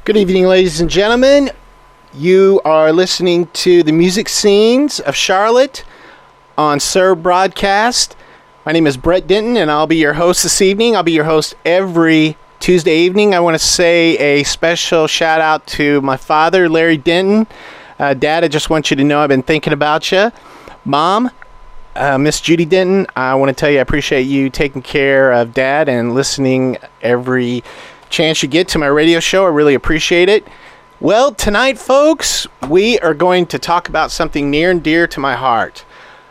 Good evening, ladies and gentlemen. You are listening to the music scenes of Charlotte on SURBROADCAST. My name is Brett Denton, and I'll be your host this evening. I'll be your host every Tuesday evening. I want to say a special shout out to my father, Larry Denton. Dad, I just want you to know I've been thinking about you. Mom, Miss Judy Denton, I want to tell you I appreciate you taking care of Dad and listening every chance you get to my radio show. I really appreciate it. Well, tonight, folks, we are going to talk about something near and dear to my heart.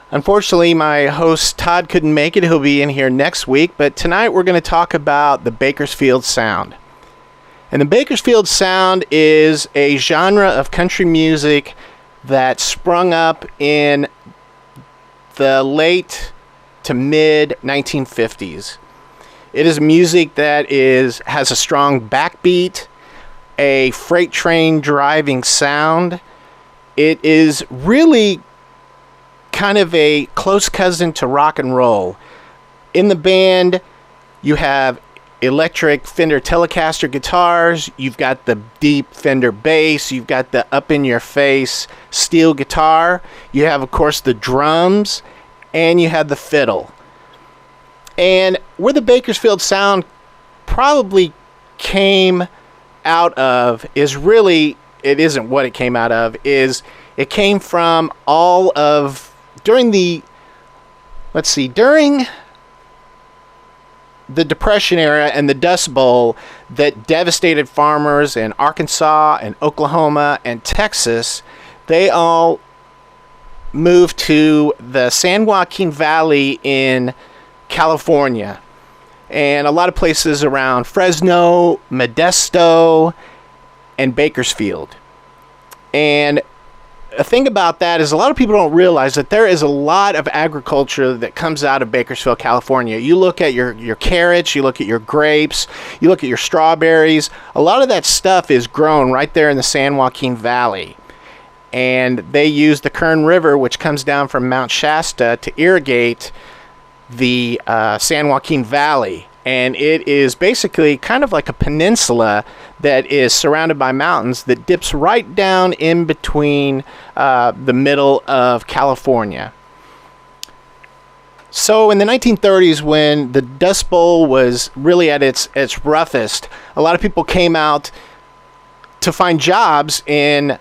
Unfortunately, my host Todd couldn't make it. He'll be in here next week, but tonight we're going to talk about the Bakersfield Sound. And the Bakersfield Sound is a genre of country music that sprung up in the late to mid 1950s. It is music that has a strong backbeat, a freight train driving sound. It is really kind of a close cousin to rock and roll. In the band, you have electric Fender Telecaster guitars, you've got the deep Fender bass, you've got the up-in-your-face steel guitar, you have, of course, the drums, and you have the fiddle. And where the Bakersfield Sound probably came out of is really, it isn't what it came out of, is it came from during the Depression era and the Dust Bowl that devastated farmers in Arkansas and Oklahoma and Texas, they all moved to the San Joaquin Valley in California, and a lot of places around Fresno, Modesto, and Bakersfield. And a thing about that is a lot of people don't realize that there is a lot of agriculture that comes out of Bakersfield, California. You look at your carrots, you look at your grapes, you look at your strawberries. A lot of that stuff is grown right there in the San Joaquin Valley. And they use the Kern River, which comes down from Mount Shasta, to irrigate the San Joaquin Valley. And it is basically kind of like a peninsula that is surrounded by mountains that dips right down in between the middle of California. So in the 1930s, when the Dust Bowl was really at its roughest, a lot of people came out to find jobs in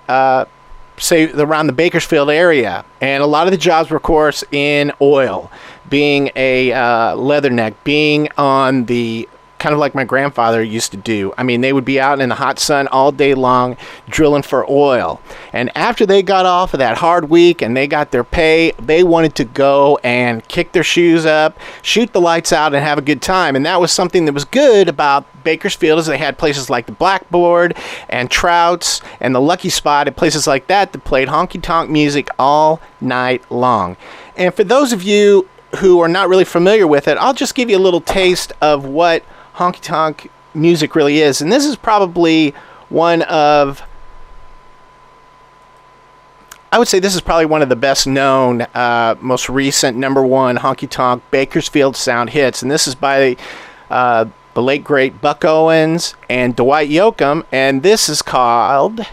say around the Bakersfield area, and a lot of the jobs were, of course, in oil, being a leatherneck, being on the kind of like my grandfather used to do. I mean, they would be out in the hot sun all day long drilling for oil. And after they got off of that hard week and they got their pay, they wanted to go and kick their shoes up, shoot the lights out, and have a good time. And that was something that was good about Bakersfield, is they had places like the Blackboard and Trout's and the Lucky Spot and places like that played honky-tonk music all night long. And for those of you who are not really familiar with it, I'll just give you a little taste of what honky-tonk music really is. And this is probably one of the best known, most recent #1 honky-tonk Bakersfield Sound hits. And this is by the late great Buck Owens and Dwight Yoakam, and this is called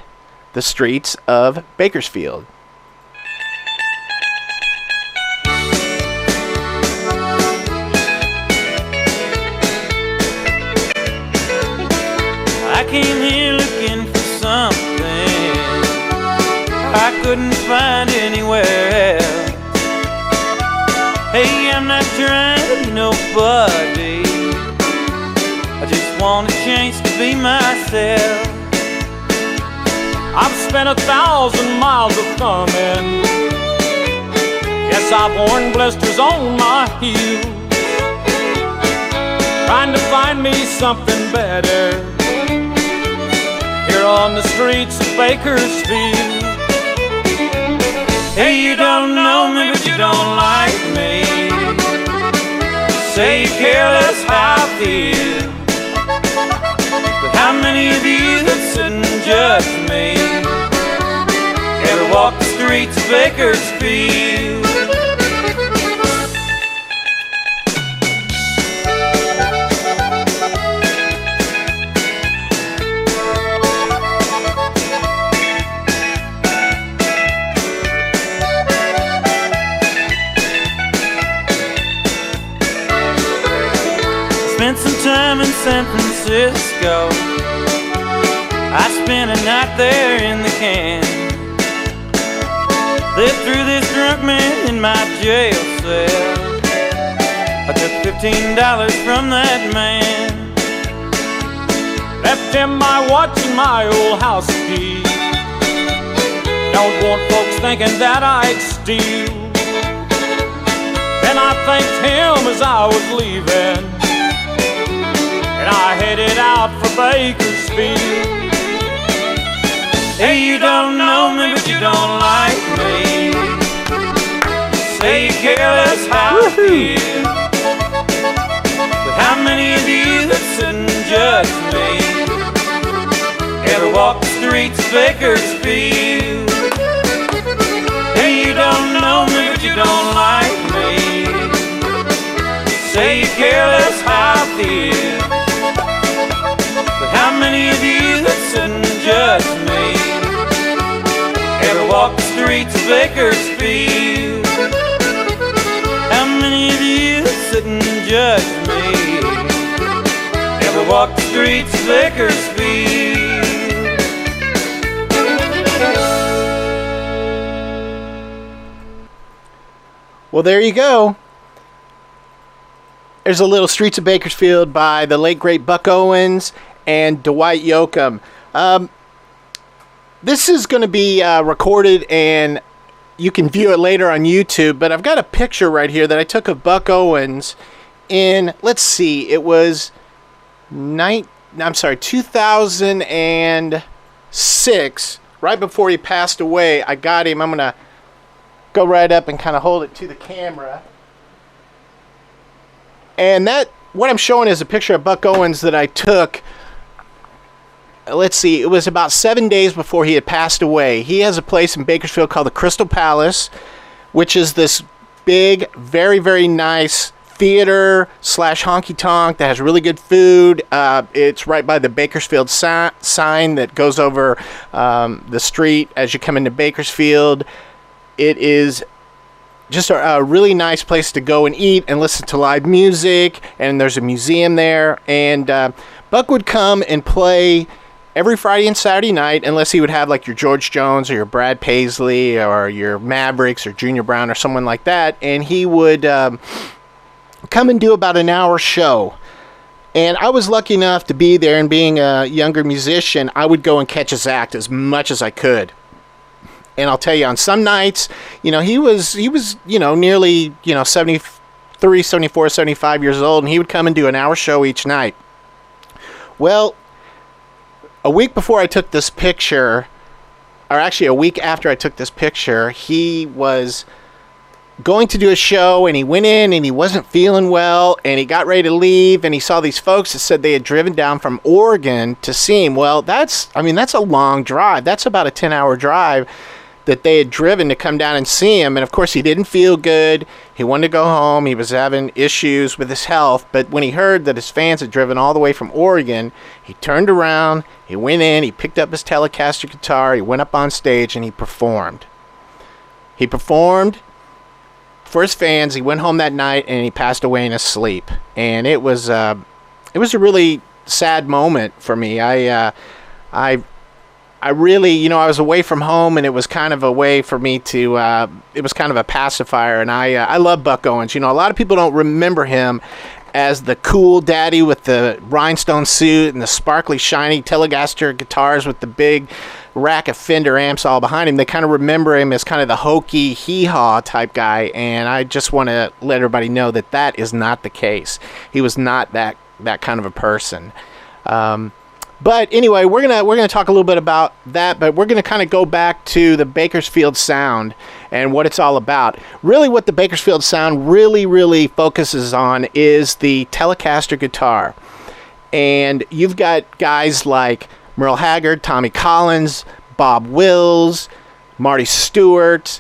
The Streets of Bakersfield. I came here looking for something I couldn't find anywhere else. Hey, I'm not trying to be nobody, I just want a chance to be myself. I've spent 1,000 miles of coming, yes, I've worn blisters on my heels, trying to find me something better here on the streets of Bakersfield. Hey, you don't know me, but you don't like me. Say you care less how I feel, but how many of you that sit and judge me ever walk the streets of Bakersfield? San Francisco. I spent a night there in the can. They threw this drunk man in my jail cell. I took $15 from that man. Left him by watching my old house key. Don't want folks thinking that I'd steal. Then I thanked him as I was leaving, and I headed out for Bakersfield. Hey, you don't know me, but you don't like me. Say you care less how I feel. But how many of you that sit and judge me ever walk the streets of Bakersfield? Hey, you don't know me, but you don't like me. Say you care less how I feel. But how many of you that sit and judge me ever walk the streets of Bakersfield? How many of you that sit and judge me ever walk the streets of Bakersfield? Well, there you go. There's a little Streets of Bakersfield by the late, great Buck Owens and Dwight Yoakam. This is going to be recorded, and you can view it later on YouTube, but I've got a picture right here that I took of Buck Owens in, let's see, it was 2006, right before he passed away. I got him. I'm going to go right up and kind of hold it to the camera. And that, what I'm showing is a picture of Buck Owens that I took, let's see, it was about 7 days before he had passed away. He has a place in Bakersfield called the Crystal Palace, which is this big, very, very nice theater / honky-tonk that has really good food. It's right by the Bakersfield sign that goes over the street as you come into Bakersfield. It is just a really nice place to go and eat and listen to live music, and there's a museum there. And Buck would come and play every Friday and Saturday night, unless he would have like your George Jones or your Brad Paisley or your Mavericks or Junior Brown or someone like that, and he would come and do about an hour show. And I was lucky enough to be there, and being a younger musician, I would go and catch his act as much as I could. And I'll tell you, on some nights, he was nearly, 73, 74, 75 years old, and he would come and do an hour show each night. Well, a week before I took this picture, or actually a week after I took this picture, he was going to do a show, and he went in and he wasn't feeling well, and he got ready to leave, and he saw these folks that said they had driven down from Oregon to see him. Well, that's a long drive. That's about a 10-hour drive that they had driven to come down and see him. And of course, he didn't feel good. He wanted to go home. He was having issues with his health. But when he heard that his fans had driven all the way from Oregon, he turned around, he went in, he picked up his Telecaster guitar, he went up on stage, and he performed. He performed for his fans. He went home that night, and he passed away in his sleep. And it was a really sad moment for me. I really, I was away from home, and it was kind of a way for me to, it was kind of a pacifier, and I love Buck Owens. A lot of people don't remember him as the cool daddy with the rhinestone suit and the sparkly, shiny Telecaster guitars with the big rack of Fender amps all behind him. They kind of remember him as kind of the hokey, hee-haw type guy, and I just want to let everybody know that that is not the case. He was not that kind of a person. But anyway, we're gonna talk a little bit about that, but we're gonna kind of go back to the Bakersfield sound and what it's all about. Really, what the Bakersfield sound really focuses on is the Telecaster guitar. And you've got guys like Merle Haggard, Tommy Collins, Bob Wills, Marty Stewart,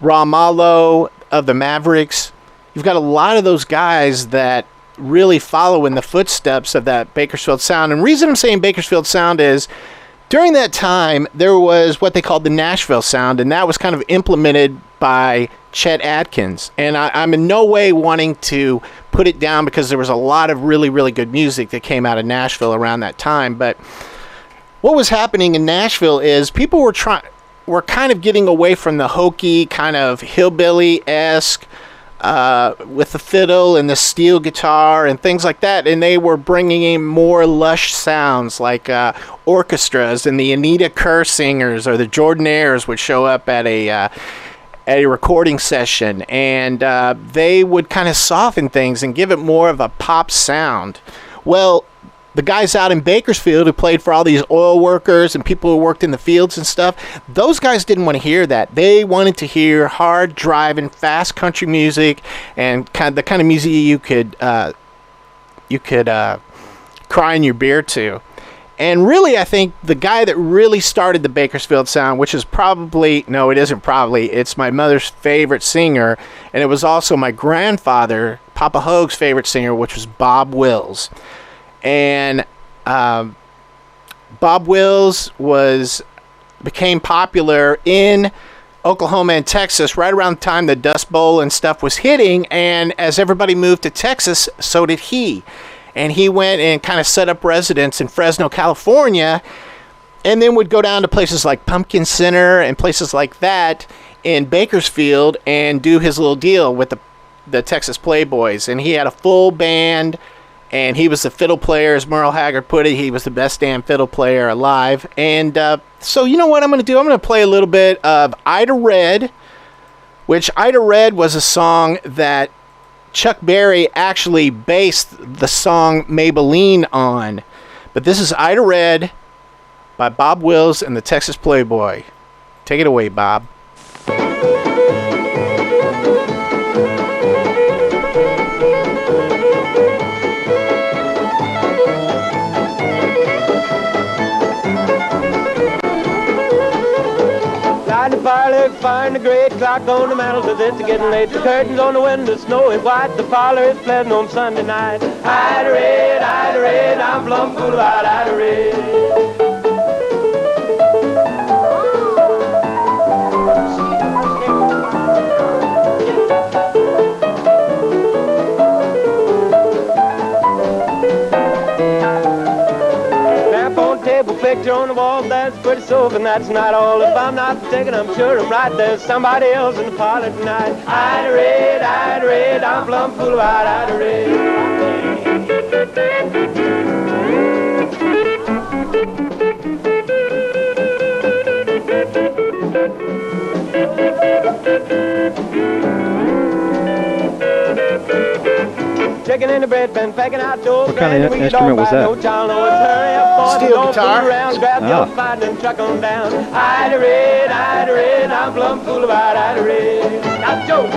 Ra Malo of the Mavericks. You've got a lot of those guys that really follow in the footsteps of that Bakersfield sound. And the reason I'm saying Bakersfield sound is During that time, there was what they called the Nashville sound, and that was kind of implemented by Chet Atkins. And I'm in no way wanting to put it down because there was a lot of really, really good music that came out of Nashville around that time. But what was happening in Nashville is people were kind of getting away from the hokey, kind of hillbilly-esque, with the fiddle and the steel guitar and things like that, and they were bringing in more lush sounds like orchestras, and the Anita Kerr singers or the Jordanaires would show up at a recording session, and they would kind of soften things and give it more of a pop sound. Well, the guys out in Bakersfield who played for all these oil workers and people who worked in the fields and stuff, those guys didn't want to hear that. They wanted to hear hard driving, fast country music and the kind of music you could cry in your beer to. And really, I think the guy that really started the Bakersfield sound, which is it's my mother's favorite singer, and it was also my grandfather, Papa Hoag's favorite singer, which was Bob Wills. And Bob Wills became popular in Oklahoma and Texas right around the time the Dust Bowl and stuff was hitting, and as everybody moved to Texas, so did he. And he went and kind of set up residence in Fresno, California, and then would go down to places like Pumpkin Center and places like that in Bakersfield and do his little deal with the Texas Playboys. And he had a full band, and he was the fiddle player, as Merle Haggard put it. He was the best damn fiddle player alive. And so you know what I'm going to do? I'm going to play a little bit of Ida Red, which Ida Red was a song that Chuck Berry actually based the song Maybelline on. But this is Ida Red by Bob Wills and the Texas Playboy. Take it away, Bob. Light the parlor, find the great clock on the mantel, 'cause it's getting late. The curtains on the window, snowy white. The parlor is pleasant on Sunday night. Ida Red, I'm plumb fool about Ida Red. Picture on the wall, that's pretty soft, and that's not all. If I'm not mistaken, I'm sure I'm right. There's somebody else in the parlor tonight. Ida Red, I'm plumb fool about Ida Red. Chicken in the bread pan, packing out dough. What kind of instrument was that? No child knows. Hurry up, boys, Steel don't guitar. fool around. Grab your fight and truck on down. Ida Red, I'm plumb fool about Ida Red. Now, Joe.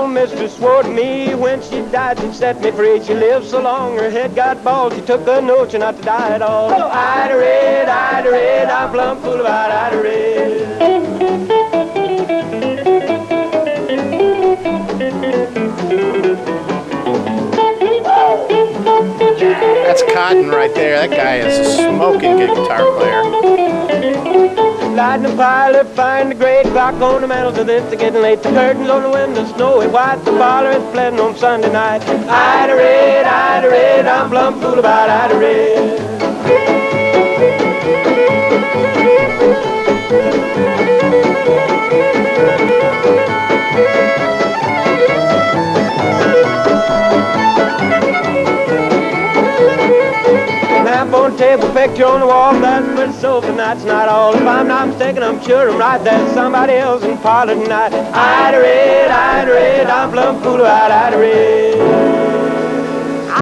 Mistress swore to me when she died she'd set me free. She lived so long her head got bald. She took the notion not to die at all. Oh, Ida Red, I'm plumb fool about Ida Red. That's Cotton right there. That guy is a smoking good guitar player. Light in the parlor, find the great clock on the mantel, 'cause it's getting late. The curtains on the window, snowy white. The parlor is pleasant on Sunday night. Ida Red, I'm plumb fool about Ida Red. Lamp on the table, picture on the wall, that's pretty soft, and that's not all. If I'm not mistaken, I'm sure I'm right. There's somebody else in the parlor tonight. Ida Red, I'm plumb fool about Ida Red.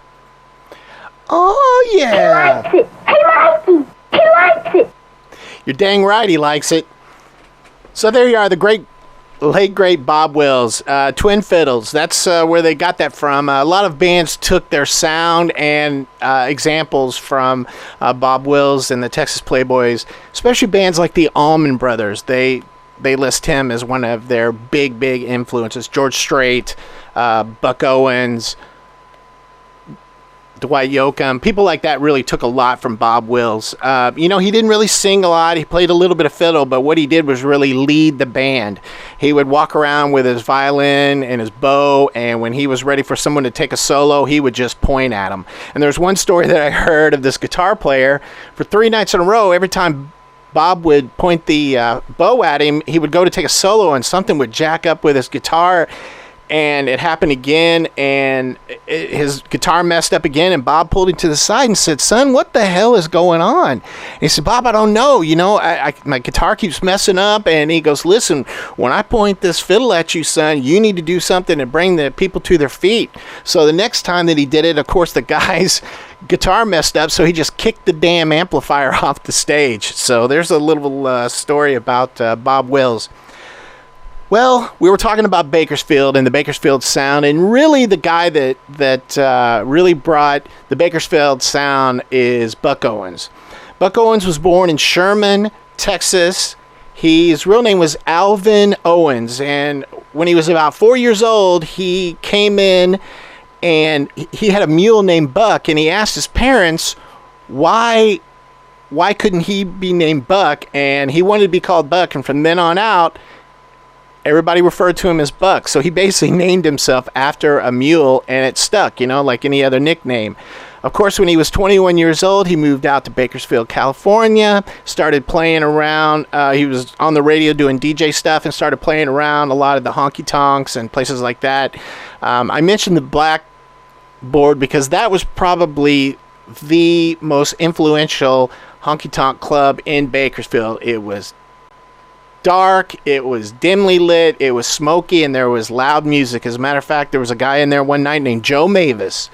Oh, yeah. He likes it. He likes it. You're dang right he likes it. So there you are, the great late great Bob Wills, twin fiddles. That's where they got that from. A lot of bands took their sound and examples from Bob Wills and the Texas Playboys, especially bands like the Allman Brothers. They list him as one of their big influences. George Strait, Buck Owens, Dwight Yoakam, people like that really took a lot from Bob Wills. He didn't really sing a lot. He played a little bit of fiddle, but what he did was really lead the band. He would walk around with his violin and his bow, and when he was ready for someone to take a solo, he would just point at them. And there's one story that I heard of this guitar player. For 3 nights in a row, every time Bob would point the bow at him, he would go to take a solo, and something would jack up with his guitar. And it happened again, and his guitar messed up again, and Bob pulled him to the side and said, "Son, what the hell is going on?" And he said, "Bob, I don't know. My guitar keeps messing up." And he goes, "Listen, when I point this fiddle at you, son, you need to do something to bring the people to their feet." So the next time that he did it, of course, the guy's guitar messed up, so he just kicked the damn amplifier off the stage. So there's a little story about Bob Wills. Well, we were talking about Bakersfield and the Bakersfield sound, and really the guy that really brought the Bakersfield sound is Buck Owens. Buck Owens was born in Sherman, Texas. His real name was Alvin Owens, and when he was about 4 years old, he came in and he had a mule named Buck, and he asked his parents why couldn't he be named Buck, and he wanted to be called Buck, and from then on out, everybody referred to him as Buck. So he basically named himself after a mule, and it stuck, like any other nickname. Of course, when he was 21 years old, he moved out to Bakersfield, California, started playing around. He was on the radio doing DJ stuff and started playing around a lot of the honky-tonks and places like that. I mentioned the Blackboard because that was probably the most influential honky-tonk club in Bakersfield. It was dark, it was dimly lit, it was smoky, and there was loud music. As a matter of fact, there was a guy in there one night named Joe Mavis,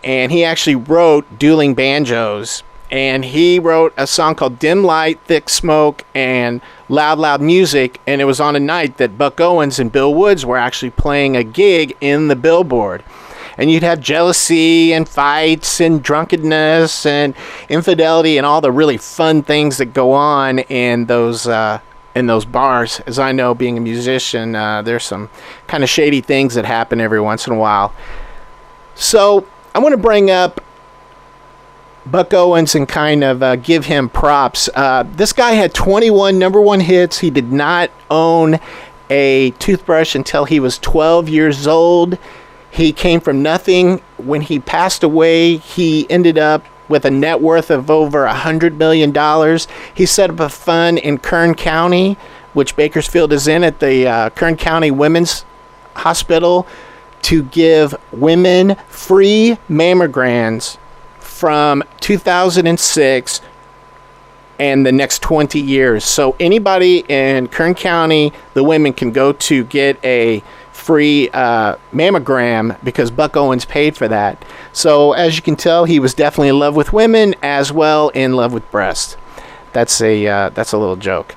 and he actually wrote Dueling Banjos, and he wrote a song called Dim Light, Thick Smoke, and Loud Music, and it was on a night that Buck Owens and Bill Woods were actually playing a gig in the Billboard. And you'd have jealousy and fights and drunkenness and infidelity and all the really fun things that go on in those bars. As I know, being a musician, there's some kind of shady things that happen every once in a while. So I want to bring up Buck Owens and kind of give him props. This guy had 21 number one hits. He did not own a toothbrush until he was 12 years old. He came from nothing. When he passed away, he ended up with a net worth of over $100 million. He set up a fund in Kern County, which Bakersfield is in, at the Kern County Women's Hospital, to give women free mammograms from 2006 and the next 20 years. So anybody in Kern County, the women can go to get a free mammogram because Buck Owens paid for that. So as you can tell, he was definitely in love with women as well in love with breasts. That's a little joke.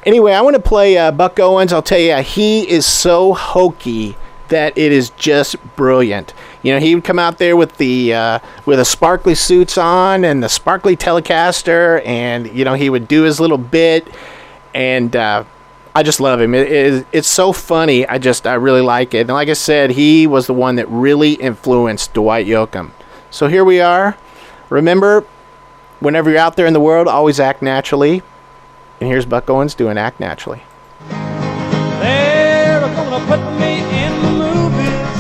Anyway, I want to play Buck Owens. I'll tell you, he is so hokey that it is just brilliant. He would come out there with the sparkly suits on and the sparkly Telecaster, and he would do his little bit, and I just love him. It's so funny. I really like it. And like I said, he was the one that really influenced Dwight Yoakam. So here we are. Remember, whenever you're out there in the world, always act naturally. And here's Buck Owens doing Act Naturally. They're gonna put me in the movies.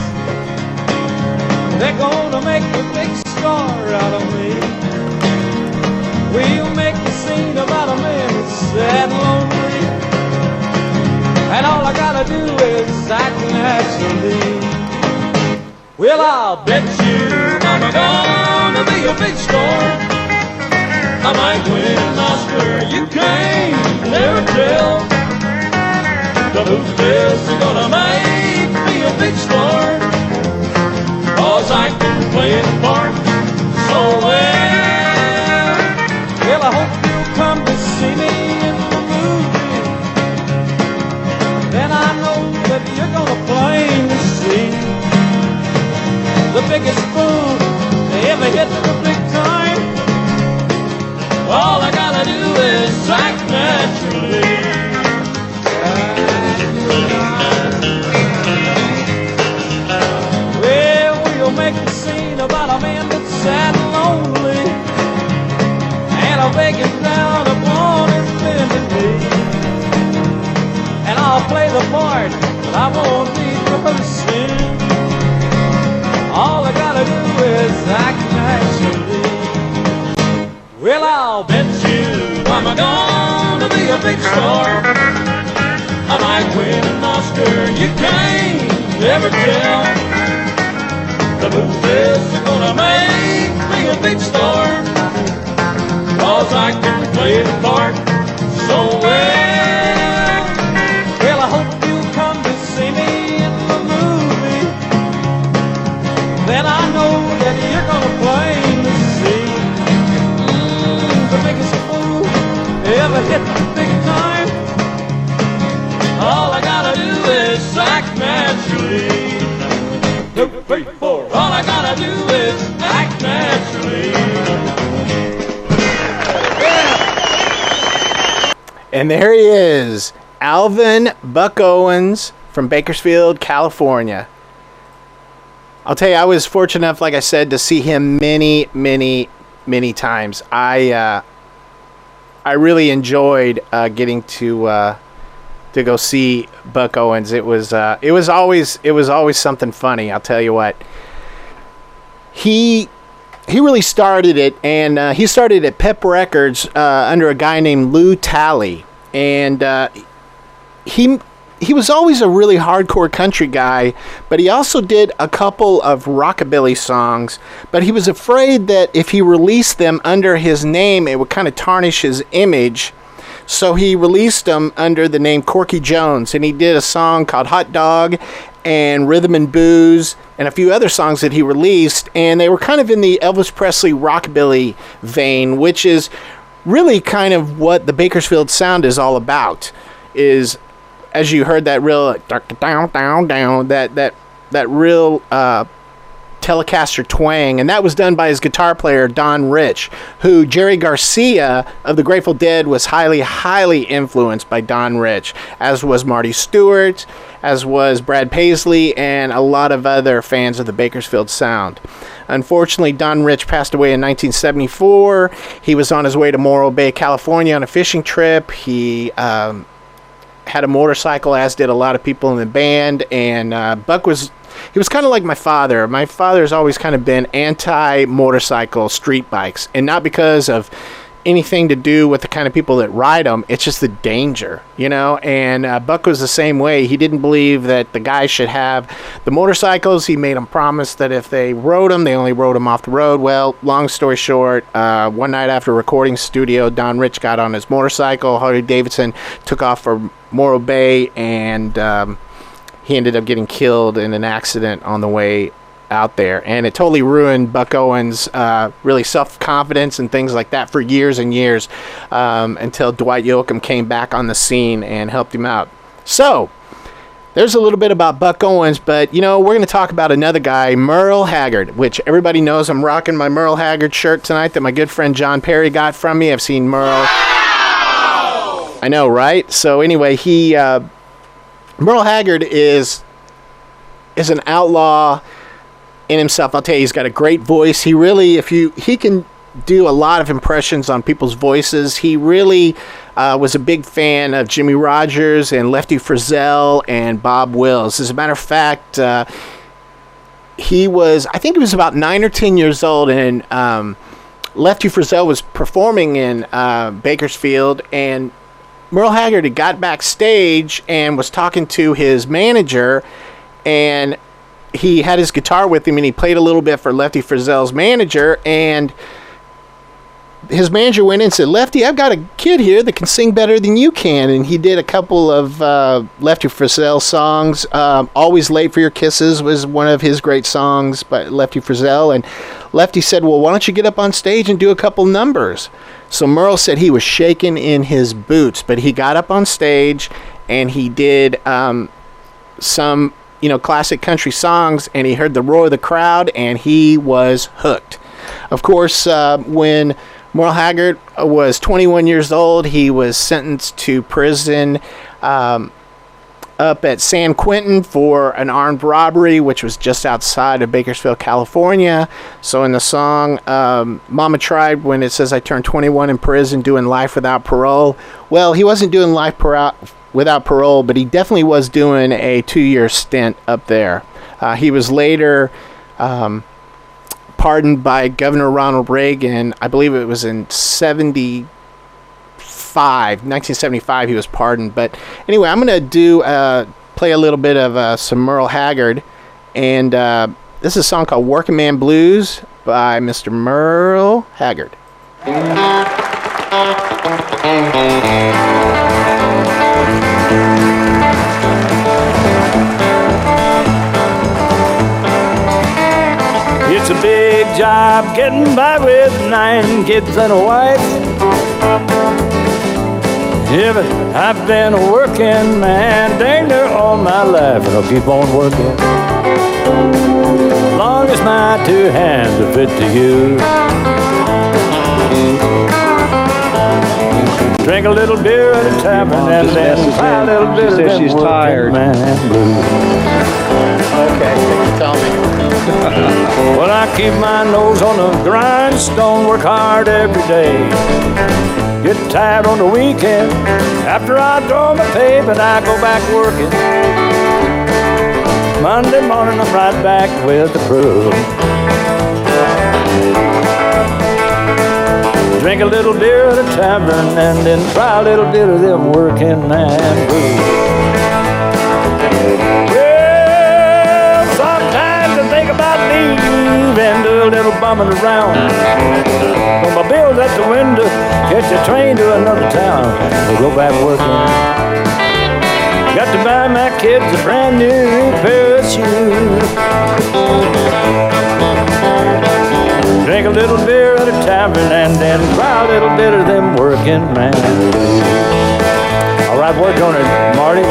They're gonna make a big star out of me. We'll make a scene about a man who's sad and lonely. And all I gotta do is act naturally. Well, I'll bet you I'm gonna be a big star. I might win an Oscar, you can't never tell. But who's this is gonna make me a big star? 'Cause I can play the part so well. Well, I hope you'll come to see me in the movie. Then I know Well, begging down upon his bended knee. And I'll play the part, but I won't be rehearsing. All I gotta do is act naturally. Well, I'll bet you I'm gonna be a big star. I might win an Oscar, you can't ever tell. The movies are gonna make me a big star, 'cause I can play the part so well. Well, I hope you'll come to see me in the movie. Then I know that you're gonna plainly see the biggest fool ever hit the big time. All I gotta do is act naturally. 2, 3, 4. All I gotta do is act naturally. And there he is, Alvin Buck Owens from Bakersfield, California. I'll tell you, I was fortunate enough, like I said, to see him many, many, many times. I really enjoyed getting to go see Buck Owens. It was always something funny. I'll tell you what. He really started it, and he started at Pep Records under a guy named Lou Talley, and he was always a really hardcore country guy, but he also did a couple of rockabilly songs, but he was afraid that if he released them under his name, it would kind of tarnish his image. So he released them under the name Corky Jones, and he did a song called Hot Dog and Rhythm and Booze and a few other songs that he released, and they were kind of in the Elvis Presley rockabilly vein, which is really kind of what the Bakersfield sound is all about. Is, as you heard, that real down down that real Telecaster twang, and that was done by his guitar player Don Rich, who Jerry Garcia of the Grateful Dead was highly influenced by Don Rich, as was Marty Stewart, as was Brad Paisley, and a lot of other fans of the Bakersfield sound. Unfortunately, Don Rich passed away in 1974. He was on his way to Morro Bay, California on a fishing trip. He had a motorcycle, as did a lot of people in the band, and Buck was kind of like my father. My father's always kind of been anti-motorcycle street bikes, and not because of anything to do with the kind of people that ride them. It's just the danger, you know, and Buck was the same way. He didn't believe that the guys should have the motorcycles. He made them promise that if they rode them, they only rode them off the road. Well, long story short, one night after recording studio, Don Rich got on his motorcycle. Harley Davidson took off for Morro Bay, and he ended up getting killed in an accident on the way out there, and it totally ruined Buck Owens' really self-confidence and things like that for years and years, until Dwight Yoakam came back on the scene and helped him out. So there's a little bit about Buck Owens, but you know, we're going to talk about another guy, Merle Haggard, which everybody knows. I'm rocking my Merle Haggard shirt tonight that my good friend John Perry got from me. I've seen Merle. Wow! I know, right? So anyway, Merle Haggard is an outlaw in himself. I'll tell you, he's got a great voice. He really, he can do a lot of impressions on people's voices. He really was a big fan of Jimmy Rogers and Lefty Frizzell and Bob Wills. As a matter of fact, I think he was about 9 or 10 years old, and Lefty Frizzell was performing in Bakersfield, and Merle Haggard had got backstage and was talking to his manager, and he had his guitar with him, and he played a little bit for Lefty Frizzell's manager, and his manager went in and said, "Lefty, I've got a kid here that can sing better than you can." And he did a couple of Lefty Frizzell songs. Always Late for Your Kisses was one of his great songs by Lefty Frizzell, and Lefty said, "Well, why don't you get up on stage and do a couple numbers?" So Merle said he was shaking in his boots, but he got up on stage and he did some classic country songs, and he heard the roar of the crowd, and he was hooked. Of course, when Merle Haggard was 21 years old, he was sentenced to prison up at San Quentin for an armed robbery, which was just outside of Bakersfield, California. So in the song, Mama Tried, when it says I turned 21 in prison doing life without parole, well, he wasn't doing life without parole, but he definitely was doing a 2-year stint up there. He was later pardoned by Governor Ronald Reagan. I believe it was in 1975 he was pardoned. But anyway, I'm going to play a little bit of some Merle Haggard, and this is a song called Working Man Blues by Mr. Merle Haggard. It's a big job getting by with 9 kids and a wife. Yeah, but I've been a working man dang near all my life, and I'll keep on working long as my 2 hands are fit to use. Drink a little beer at a tavern and then buy a little bit of them she's tired. man blues. Okay, tell me. Well, I keep my nose on the grindstone, work hard every day. Get tired on the weekend. After I draw my pay, but I go back working. Monday morning, I'm right back with the crew. Drink a little beer at a tavern and then try a little bit of them working man blues. Well, sometimes I think about leaving and do a little bumming around. Put my bills at the window, catch a train to another town, and go back working. Got to buy my kids a brand new pair of shoes. Drink a little beer at a tavern and then try a little bit of them working man. All right, work on it, Marty.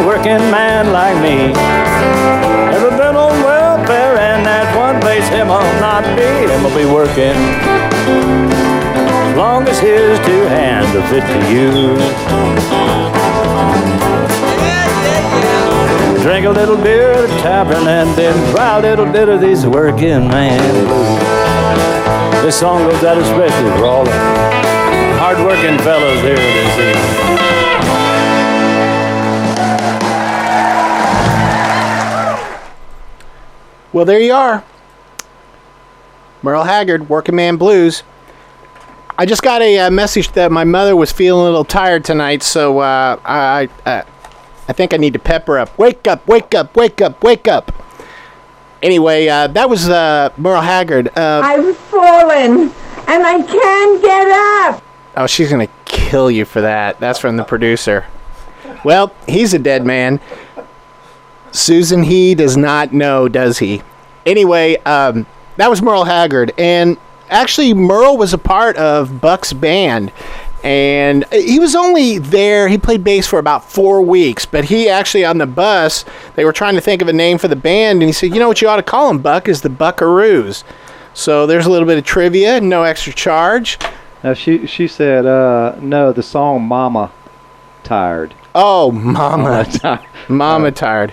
Working man like me, ever been on welfare, and that's one place him will not be. Him will be working as long as his 2 hands are fit to use. Drink a little beer at a tavern and then try a little bit of these working man blues. This song goes out especially for all the hard-working fellows here this evening. Well, there you are. Merle Haggard, Working Man Blues. I just got a message that my mother was feeling a little tired tonight, so I think I need to pep her up. Wake up, wake up, wake up, wake up. Anyway, that was Merle Haggard. I've fallen, and I can't get up. Oh, she's going to kill you for that. That's from the producer. Well, he's a dead man. Susan, he does not know, does he? Anyway, that was Merle Haggard. And actually, Merle was a part of Buck's band. And he was only there, he played bass for about 4 weeks. But he actually, on the bus, they were trying to think of a name for the band. And he said, you know what you ought to call them, Buck, is the Buckaroos. So there's a little bit of trivia, no extra charge. Now, she said, no, the song Mama Tired. Oh, Mama. Mama Tired.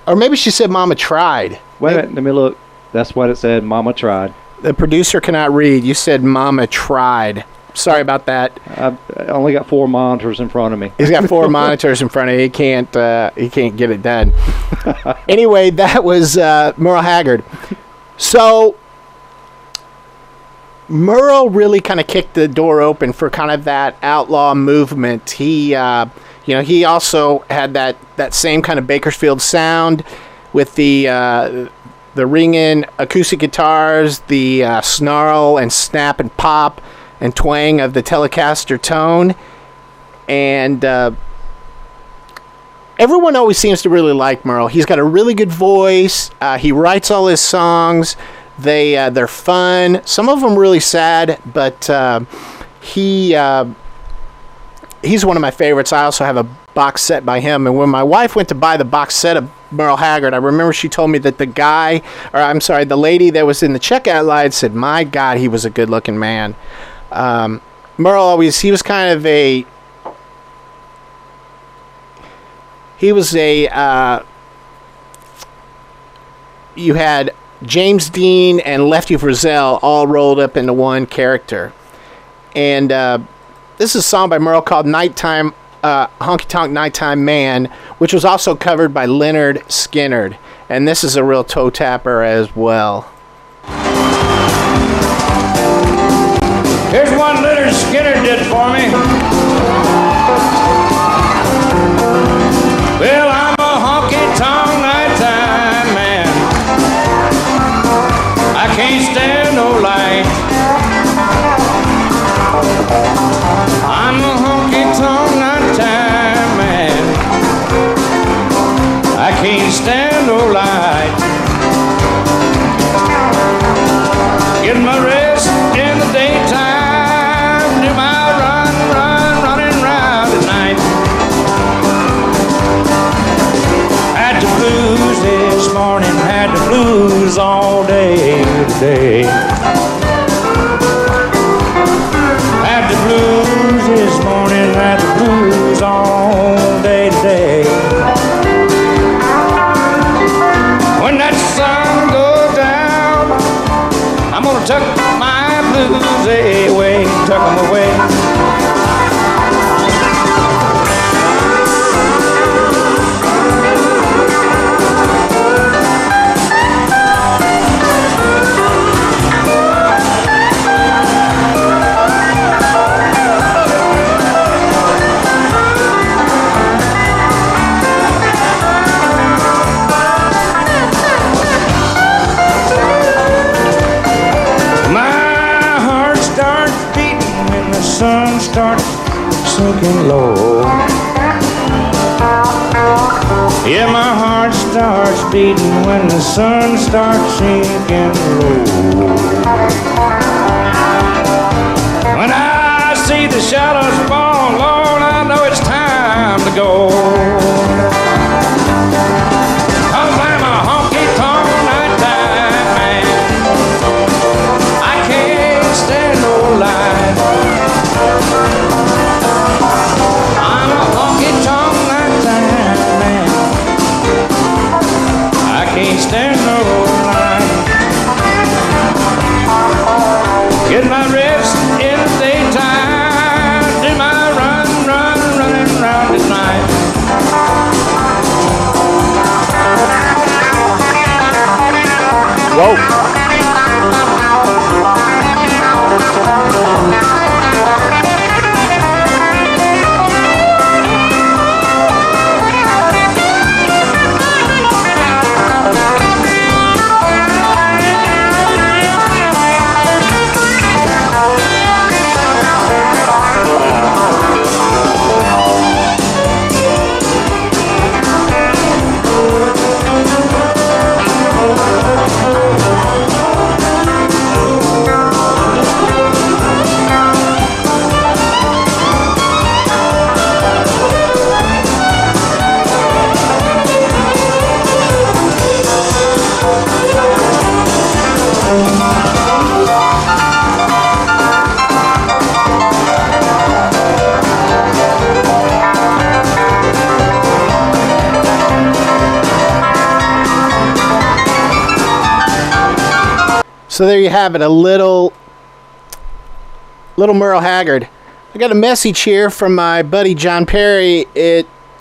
Or maybe she said Mama Tried. Wait a minute, let me look. That's what it said, Mama Tried. The producer cannot read. You said Mama Tried. Sorry about that. I only got 4 monitors in front of me. He's got 4 monitors in front of him. He can't get it done. Anyway, that was Merle Haggard. So Merle really kind of kicked the door open for kind of that outlaw movement. He he also had that same kind of Bakersfield sound with the ring-in acoustic guitars, the snarl and snap and pop and twang of the Telecaster tone. And everyone always seems to really like Merle. He's got a really good voice. He writes all his songs. They're fun. Some of them really sad, but he's one of my favorites. I also have a box set by him. And when my wife went to buy the box set of Merle Haggard, I remember she told me that the lady that was in the checkout line said, "My God, he was a good-looking man." Merle he was kind of a you had James Dean and Lefty Frizzell all rolled up into one character. And this is a song by Merle called Nighttime, Honky Tonk Nighttime Man, which was also covered by Leonard Skinner. And this is a real toe tapper as well. Here's one Leonard Skinner did for me. Well, I'm a honky-tonk nighttime man. I can't stand no light. I'm a honky-tonk nighttime man. I can't stand no light. Get my rest in the daytime. Do my running round at night. Had the blues this morning, had the blues all day today. Had the blues this morning, had the blues all day today. When that sun goes down, I'm gonna tuck my blues away, tuck them away. Sun starts sinking low. Yeah, my heart starts beating when the sun starts sinking low. When I see the shadows fall, Lord, I know it's time to go. 'Cause I'm a honky-tonk nighttime man. I can't stand no light. I'm a honky-tonk nighttime man. I can't stand no light. Get my rest in the daytime. Do my running round at night. Whoa. So there you have it, a little Merle Haggard. I got a message here from my buddy John Perry.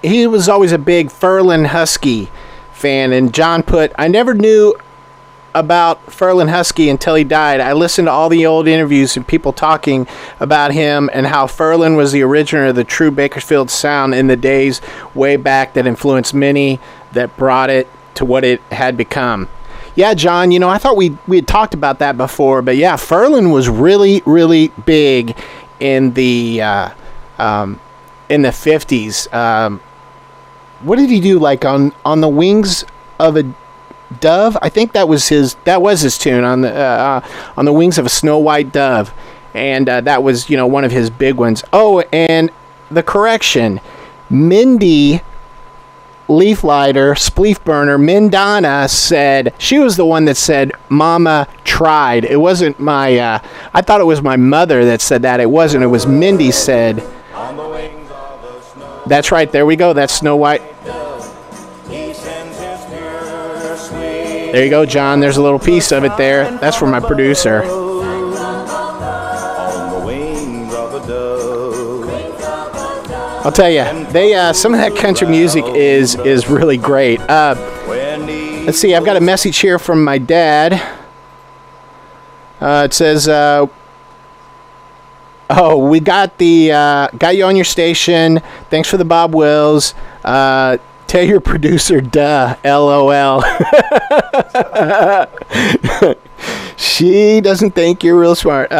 He was always a big Ferlin Husky fan, and John put, "I never knew about Ferlin Husky until he died. I listened to all the old interviews and people talking about him and how Ferlin was the originator of the true Bakersfield sound in the days way back that influenced many that brought it to what it had become." Yeah, John, I thought we had talked about that before, but yeah, Ferlin was really, really big in the 50s. what did he do? Like on the wings of a dove? I think that was his tune, on the wings of a snow white dove, and that was one of his big ones. Oh, and the correction, Mindy Leaflighter, Spleef Burner, Mindana said, she was the one that said, Mama tried. It wasn't my, I thought it was my mother that said that. It wasn't. It was Mindy said. That's right. There we go. That's Snow White. There you go, John. There's a little piece of it there. That's from my producer. I'll tell you, some of that country music is really great. Let's see, I've got a message here from my dad. It says, we got you on your station. Thanks for the Bob Wills. Tell your producer, duh, LOL. She doesn't think you're real smart.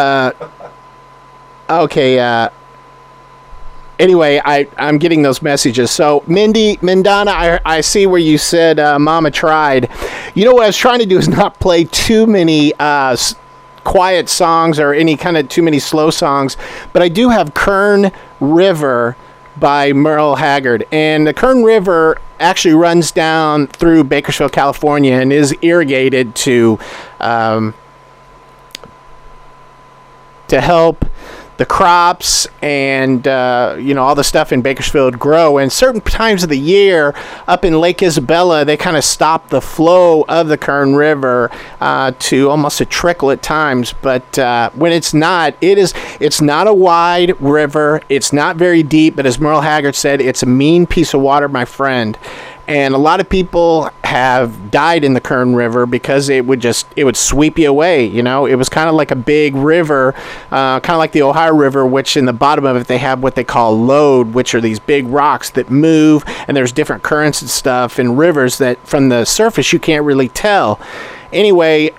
Okay, anyway, I'm getting those messages. So, Mindana, I see where you said Mama tried. What I was trying to do is not play too many quiet songs or any kind of too many slow songs, but I do have Kern River by Merle Haggard. And the Kern River actually runs down through Bakersfield, California, and is irrigated to help the crops and all the stuff in Bakersfield grow. And certain times of the year up in Lake Isabella, they kind of stop the flow of the Kern River to almost a trickle at times. But when it's not, it's not a wide river. It's not very deep. But as Merle Haggard said, it's a mean piece of water, my friend. And a lot of people have died in the Kern River because it would sweep you away. It was kind of like a big river, kind of like the Ohio River, which in the bottom of it they have what they call lode, which are these big rocks that move, and there's different currents and stuff in rivers that from the surface you can't really tell. Anyway,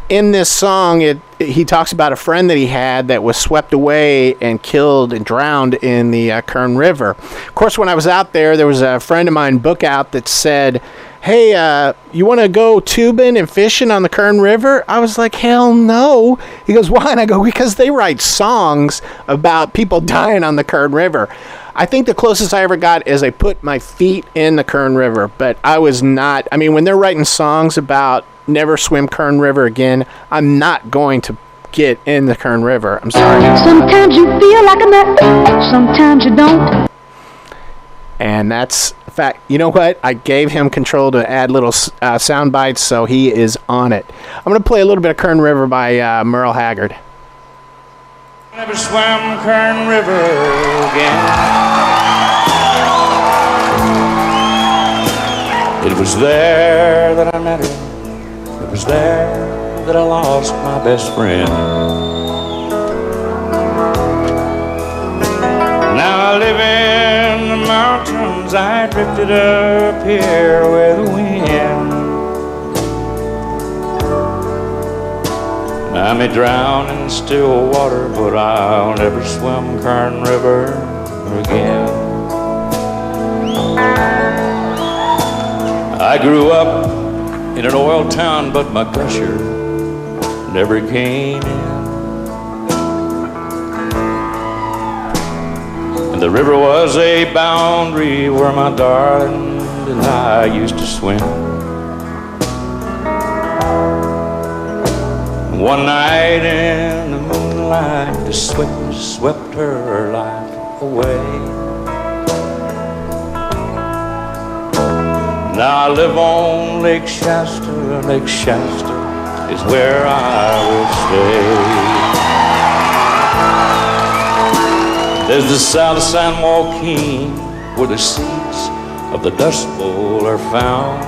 in this song, he talks about a friend that he had that was swept away and killed and drowned in the Kern River. Of course, when I was out there was a friend of mine book out that said, hey, you want to go tubing and fishing on the Kern River? I was like, hell no. He goes, why? And I go, because they write songs about people dying on the Kern River. I think the closest I ever got is I put my feet in the Kern River, but I was not. I mean, when they're writing songs about never swim Kern River again, I'm not going to get in the Kern River. I'm sorry. Sometimes you feel like a nut, sometimes you don't. And that's a fact. You know what? I gave him control to add little sound bites, so he is on it. I'm going to play a little bit of Kern River by Merle Haggard. Never swam Kern River again. It was there that I met her. It was there that I lost my best friend. Now I live in the mountains. I drifted up here with the wind. I may drown in still water, but I'll never swim Kern River again. I grew up in an oil town, but my gusher never came in. And the river was a boundary where my darling and I used to swim. One night in the moonlight, the swept her life away. Now I live on Lake Shasta. Lake Shasta is where I will stay. There's the South San Joaquin, where the seats of the Dust Bowl are found.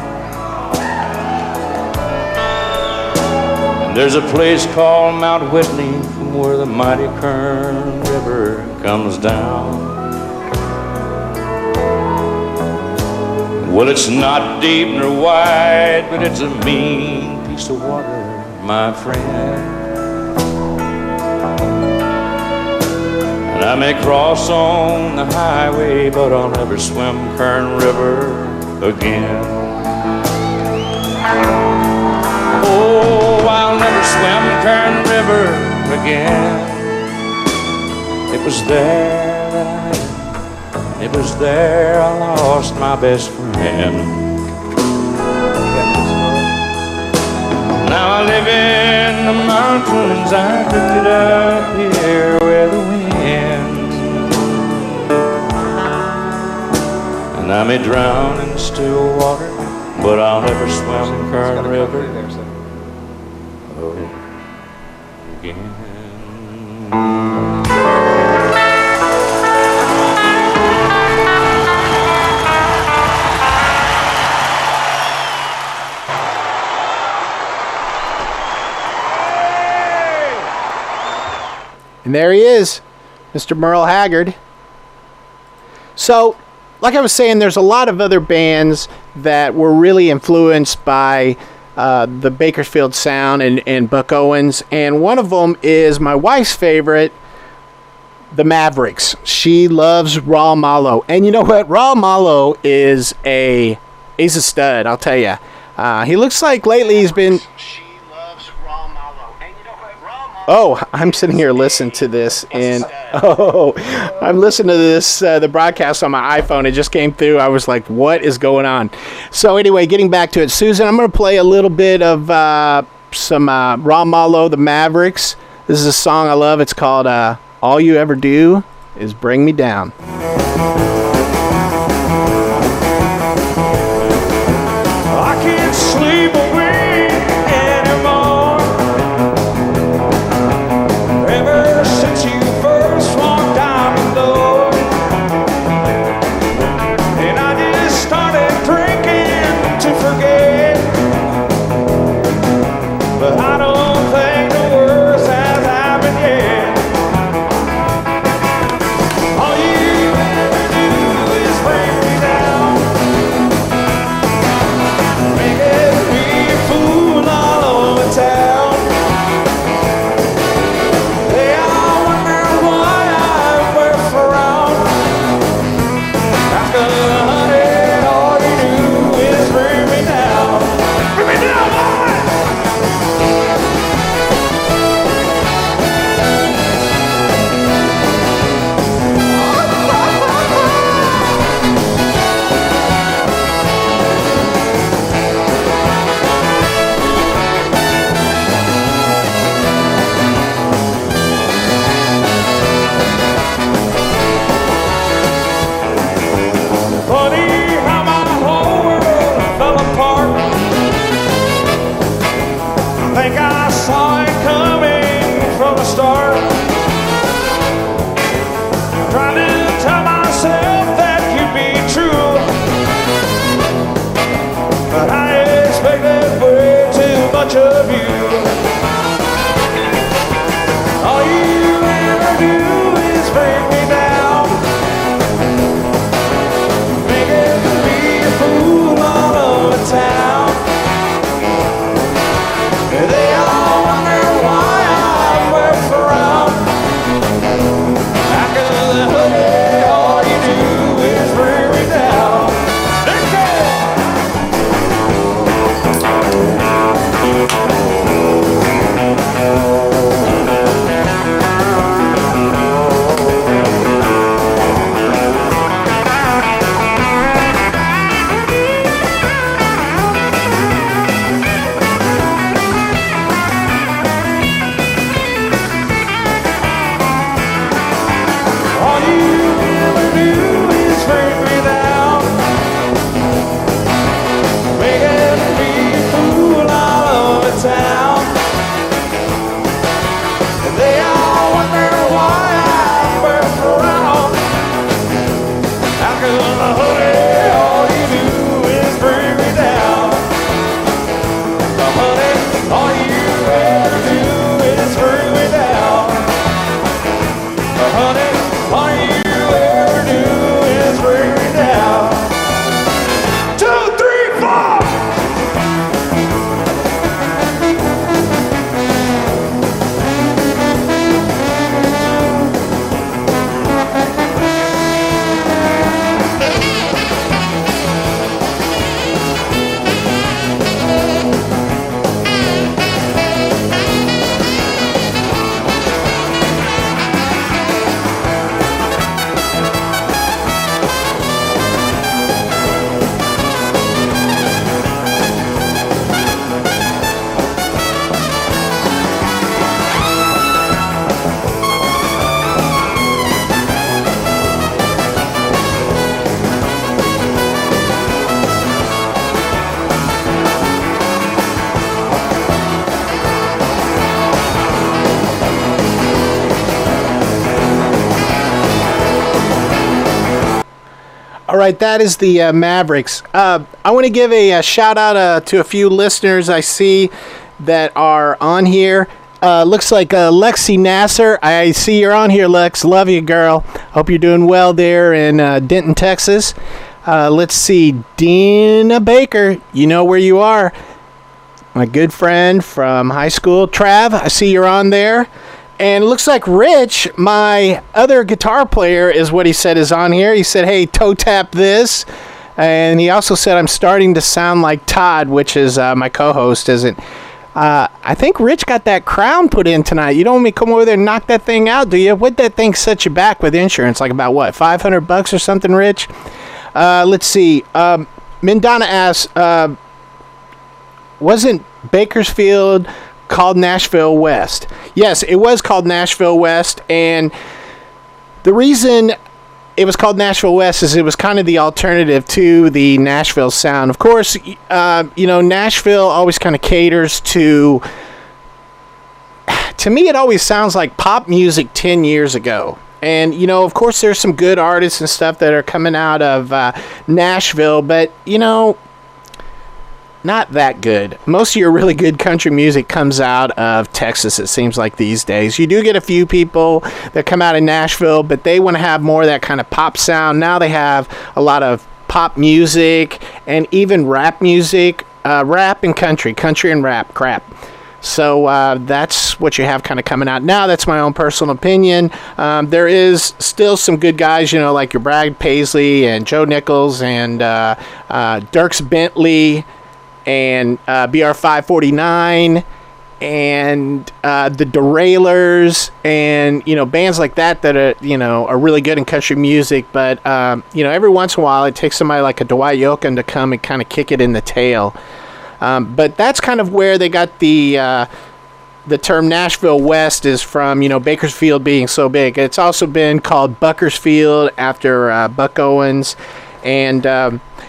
There's a place called Mount Whitney, from where the mighty Kern River comes down. Well, it's not deep nor wide, but it's a mean piece of water, my friend. And I may cross on the highway, but I'll never swim Kern River again. Oh, I'll never swim Kern River again. It was there that it was there I lost my best friend. Now I live in the mountains, I drifted up here with the wind. And I may drown in still water, but I'll never swim Kern River again. And there he is, Mr. Merle Haggard. So, like I was saying, there's a lot of other bands that were really influenced by the Bakersfield sound and Buck Owens. And one of them is my wife's favorite, the Mavericks. She loves Raul Malo. And you know what? Raul Malo is he's a stud, I'll tell you. He looks like lately he's been... Oh, I'm sitting here listening to this, and I'm listening to this, the broadcast on my iPhone. It just came through. I was like, what is going on? So anyway, getting back to it, Susan, I'm going to play a little bit of some Raul Malo, the Mavericks. This is a song I love. It's called All You Ever Do Is Bring Me Down. I can't sleep away anymore. Ever since you first walked out the door, and I just started drinking to forget. But I don't think the worst has happened yet. All you ever do is bring me down, making me a fool all over town. They all wonder why I'm worth around. After honey, all you do is bring me down. Bring me down, boy! Funny how my whole world fell apart. I think I saw it coming from the start. Trying to tell myself that you'd be true, but I expected way too much of you. All you ever do is bring me down, making me a fool all over town. They all wonder why I'm worth around. After the hoodie, all you do is bring me down. All you ever do is bring me down, making me a fool all over town. And they all wonder why I'm worth around. After the hoodie, all you do is bring me down. The honey, all you ever do is bring me down. The honey, all you ever do is bring me down. 2, 3, 4. All right, that is the Mavericks. I want to give a shout out to a few listeners I see that are on here. Looks like Lexi Nasser. I see you're on here, Lex. Love you, girl. Hope you're doing well there in Denton, Texas. Let's see. Dina Baker, you know where you are. My good friend from high school. Trav, I see you're on there. And it looks like Rich, my other guitar player, is what he said is on here. He said, hey, toe tap this. And he also said, I'm starting to sound like Todd, which is my co-host, isn't I think Rich got that crown put in tonight. You don't want me to come over there and knock that thing out, do you? What'd that thing set you back with insurance? Like about what, $500 or something, Rich? Let's see. Mindana asks, wasn't Bakersfield called Nashville West? Yes, it was called Nashville West, and the reason it was called Nashville West is it was kind of the alternative to the Nashville sound. Of course, Nashville always kind of caters to me, it always sounds like pop music 10 years ago. And, of course, there's some good artists and stuff that are coming out of Nashville, but, not that good. Most of your really good country music comes out of Texas, it seems like these days. You do get a few people that come out of Nashville, but they want to have more of that kind of pop sound. Now they have a lot of pop music and even rap music, rap and country and rap crap. So that's what you have kind of coming out now. That's my own personal opinion. There is still some good guys, like your Brad Paisley and Joe Nichols and Dierks Bentley and BR549 and the Derailers and bands like that are really good in country music, but every once in a while it takes somebody like a Dwight Yoakam to come and kind of kick it in the tail. But that's kind of where they got the term Nashville West is from, Bakersfield being so big. It's also been called Bakersfield after Buck Owens. And,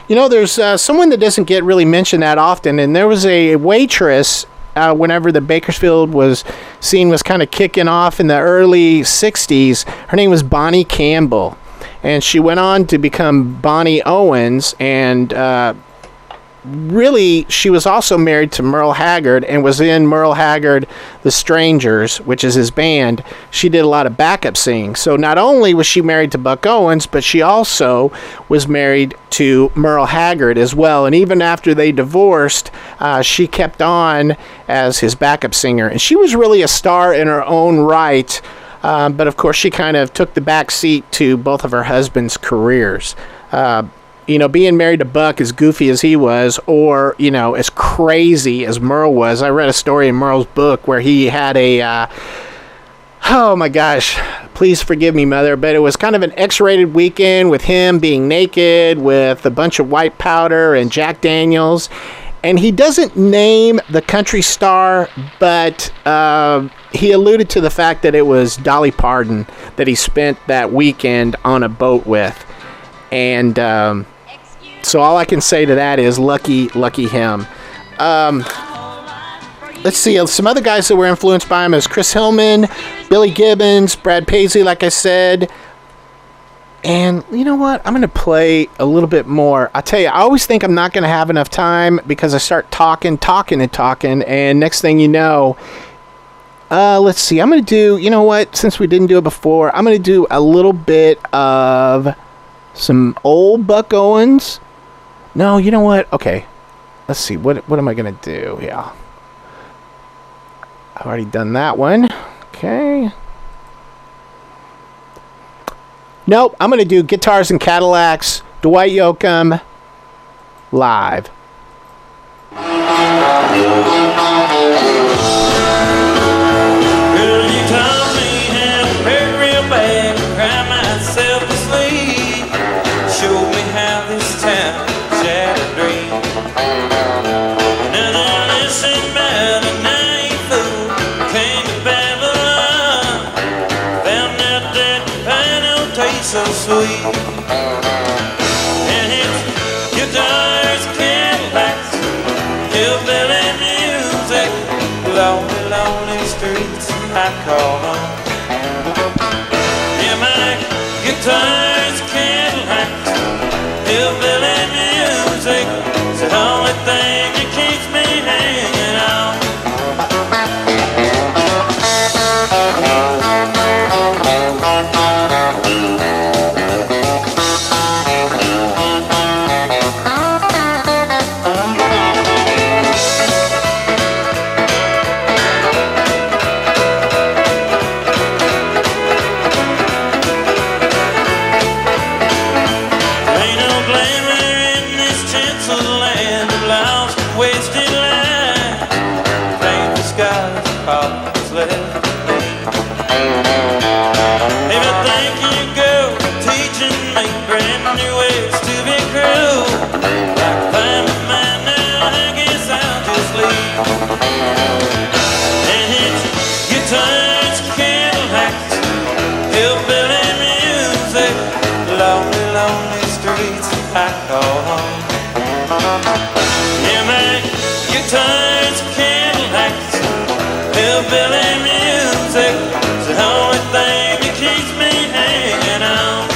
there's someone that doesn't get really mentioned that often. And there was a waitress whenever the Bakersfield scene was kind of kicking off in the early 60s. Her name was Bonnie Campbell. And she went on to become Bonnie Owens. And really, she was also married to Merle Haggard and was in Merle Haggard The Strangers, which is his band. She did a lot of backup singing. So not only was she married to Buck Owens, but she also was married to Merle Haggard as well. And even after they divorced, she kept on as his backup singer. And she was really a star in her own right. But of course, she kind of took the back seat to both of her husbands' careers. Being married to Buck, as goofy as he was, or, as crazy as Merle was. I read a story in Merle's book where he had oh my gosh, please forgive me, Mother, but it was kind of an X-rated weekend with him being naked with a bunch of white powder and Jack Daniels. And he doesn't name the country star, but he alluded to the fact that it was Dolly Parton that he spent that weekend on a boat with. And so all I can say to that is lucky him. Let's see, some other guys that were influenced by him is Chris Hillman, Billy Gibbons, Brad Paisley, like I said. And you know what? I'm going to play a little bit more. I tell you, I always think I'm not going to have enough time because I start talking, and next thing you know, let's see, I'm going to do, you know what? Since we didn't do it before, I'm going to do a little bit of some old Buck Owens. No, you know what? Okay. Let's see. What am I going to do? Yeah. I've already done that one. Okay. Nope. I'm going to do Guitars and Cadillacs, Dwight Yoakam, live. So sweet, and it's guitars, Cadillacs, hillbilly music, lonely, lonely streets I call home. Yeah, my guitars, Cadillacs, you go, teaching me brand new ways to be cruel. Like a family man now, I guess I'll just leave. And it's guitars, candle hats, hillbilly music, lonely, lonely streets I call home. Yeah, man, guitars, candle hats, hillbilly music is the only thing that keeps me hanging on.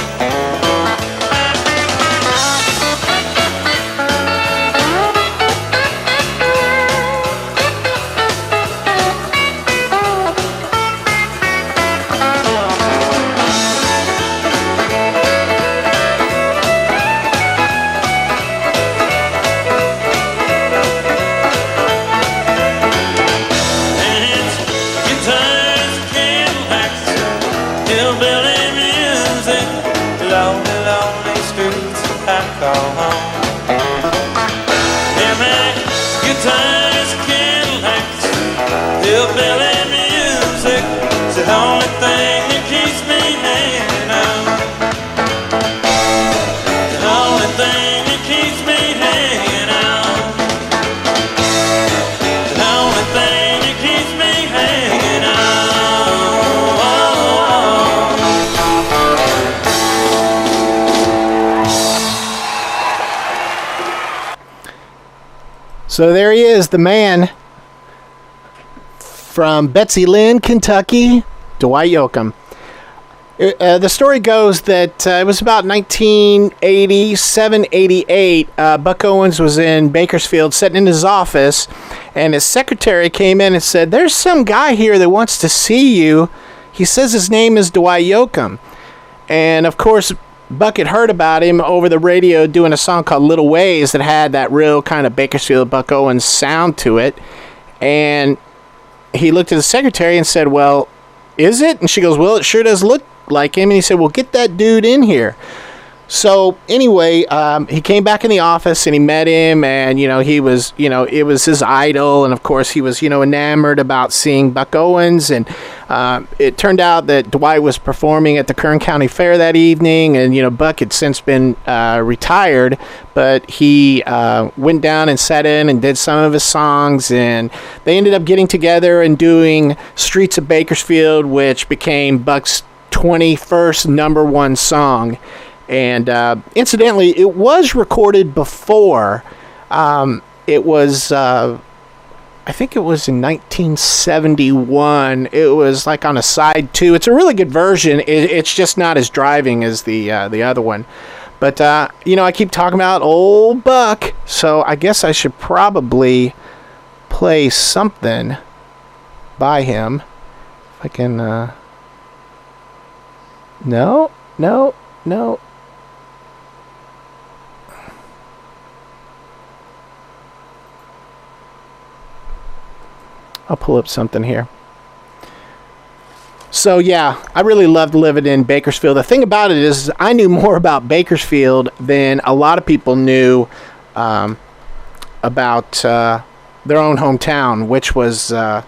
So there he is, the man from Betsy Lynn, Kentucky, Dwight Yoakam. The story goes that it was about 1987, 88. Buck Owens was in Bakersfield sitting in his office, and his secretary came in and said, "There's some guy here that wants to see you. He says his name is Dwight Yoakam." And of course, Buck had heard about him over the radio doing a song called Little Ways that had that real kind of Bakersfield Buck Owens sound to it. And he looked at the secretary and said, "Well, is it?" And she goes, "Well, it sure does look like him." And he said, "Well, get that dude in here." So anyway, he came back in the office and he met him, and he was, it was his idol, and of course he was, enamored about seeing Buck Owens. And it turned out that Dwight was performing at the Kern County Fair that evening, and Buck had since been retired, but he went down and sat in and did some of his songs, and they ended up getting together and doing "Streets of Bakersfield," which became Buck's 21st #1 song. And incidentally, it was recorded before. It was, I think it was in 1971. It was like on a side 2. It's a really good version. It's just not as driving as the other one. But, I keep talking about old Buck, so I guess I should probably play something by him. If I can, No. I'll pull up something here. So yeah, I really loved living in Bakersfield. The thing about it is I knew more about Bakersfield than a lot of people knew about their own hometown, which was, it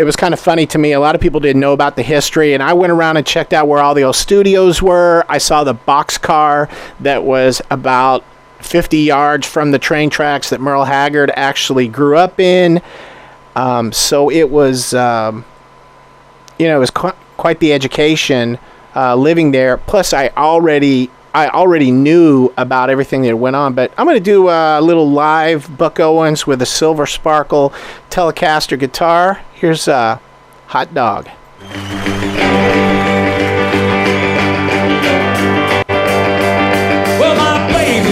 was kind of funny to me. A lot of people didn't know about the history, and I went around and checked out where all the old studios were. I saw the boxcar that was about 50 yards from the train tracks that Merle Haggard actually grew up in. So it was, it was quite the education living there. Plus, I already knew about everything that went on. But I'm going to do a little live Buck Owens with a Silver Sparkle Telecaster guitar. Here's Hot Dog.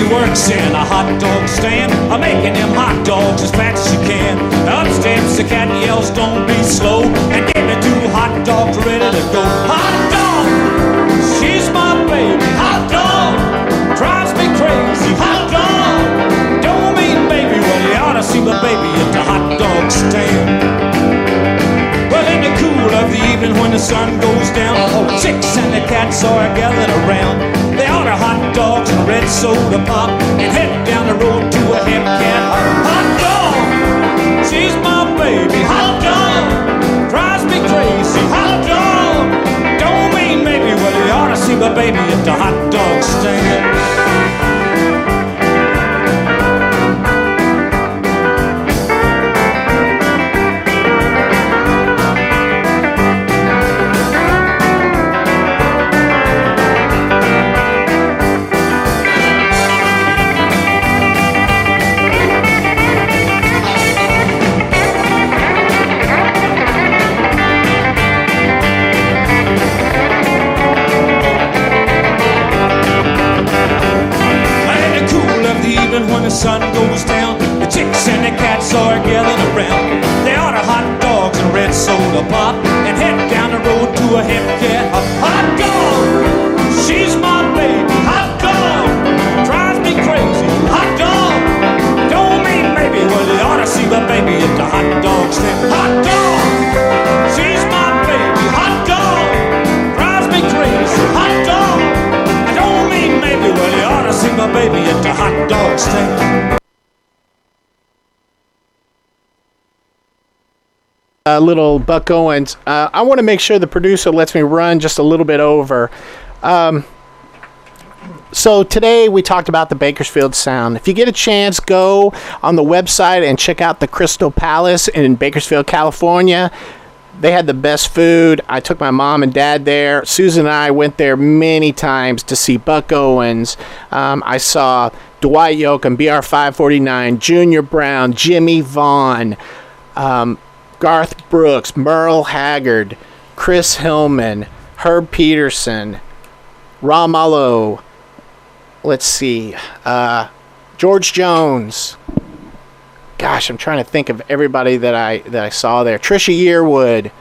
Works in a hot dog stand, I'm making them hot dogs as fast as you can. Up steps the cat and yells, "Don't be slow," and give me 2 hot dogs ready to go. Hot dog, she's my baby. Hot dog, drives me crazy. Hot dog, don't mean baby. Well, you ought to see my baby at the hot dog stand. Well, in the cool of the evening when the sun goes down, all the chicks and the cats are gathered around. They order hot dogs and red soda pop and head down the road to a Hepcat. Hot dog, she's my baby. Hot dog, drives me crazy. Hot dog, don't mean maybe. a pop and head down the road to a hip cat. A hot dog, she's my baby. Hot dog, drives me crazy. Hot dog, don't mean maybe. Well, they ought to see my baby at the hot dog stand. Hot dog, she's my baby. Hot dog, drives me crazy. Hot dog, I don't mean maybe. Well, they ought to see my baby at the hot dog stand. Little Buck Owens. I want to make sure the producer lets me run just a little bit over. So today we talked about the Bakersfield Sound. If you get a chance, go on the website and check out the Crystal Palace in Bakersfield, California. They had the best food. I took my mom and dad there. Susan and I went there many times to see Buck Owens. I saw Dwight Yoakam, BR 549, Junior Brown, Jimmy Vaughn, Garth Brooks, Merle Haggard, Chris Hillman, Herb Peterson, Ron Mallow, let's see, George Jones. Gosh, I'm trying to think of everybody that I saw there. Trisha Yearwood.